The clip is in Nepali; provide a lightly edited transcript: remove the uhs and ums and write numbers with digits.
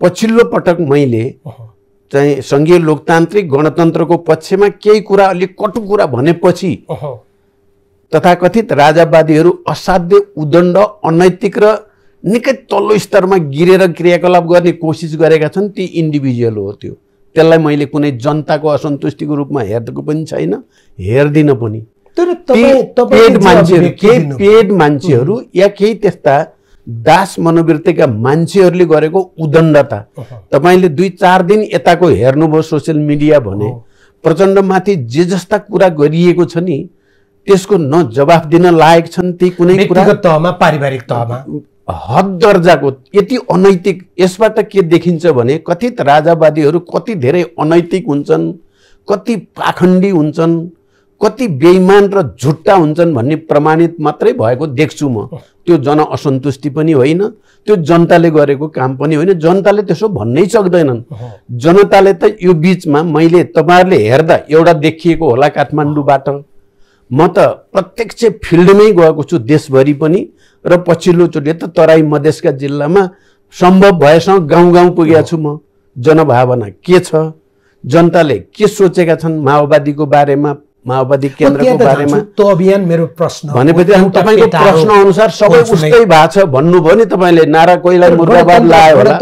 पछिल्लो पटक मैले चाहिँ संघीय लोकतान्त्रिक गणतन्त्रको पक्षमा केही कुरा अलि कटु कुरा भनेपछि तथाकथित राजावादीहरू असाध्य उदण्ड अनैतिक र निकै तल्लो स्तरमा गिरेर क्रियाकलाप गर्ने कोसिस गरेका छन् ती इन्डिभिजुअल हो त्यो त्यसलाई मैले कुनै जनताको असन्तुष्टिको रूपमा हेर्देको पनि छैन हेर्दिन पनि तर पेड मान्छेहरू या केही त्यस्ता दास मनोवृत्तिका मान्छेहरूले गरेको उदण्डता तपाईले 2-4 दिन यताको हेर्नुभयो सोशल मिडिया भने प्रचण्डमाथि जे जस्ता कुरा गरिएको छ नि त्यसको न जवाफ दिन लायक छन् ती कुनै कुरा व्यक्तिगत तहमा पारिवारिक तहमा हद दर्जाको यति अनैतिक यसबाट के देखिन्छ भने कथित राजावादीहरू कति धेरै अनैतिक हुन्छन् कति पाखण्डी हुन्छन् कति बेइमान र झुट्टा हुन्छन् भन्ने प्रमाणित मात्रै भएको देख्छु म त्यो जन असन्तुष्टि पनि होइन त्यो जनताले गरेको काम पनि होइन जनताले त्यसो भन्नै सक्दैनन् जनताले त यो बीचमा मैले तपाईहरुले हेर्दा एउटा देखिएको होला काठमाडौँबाट म त प्रत्यक्ष फिल्डमै गएको छु देशभरि पनि र पछिल्लो चोटि त तराई मधेसका जिल्लामा सम्भव भएसम्म गाउँ गाउँ पुगेको छु म जनभावना के छ जनताले के सोचेका छन् माओवादीको बारेमा माओवादी केन्द्रको बारेमा त्यो अभियान मेरो प्रश्न भनेपछि तपाईको प्रश्न अनुसार सबै उस्तै भएको छ भन्नुभयो नि तपाईले नारा कोइलाई मुर्दाबाद लायो होला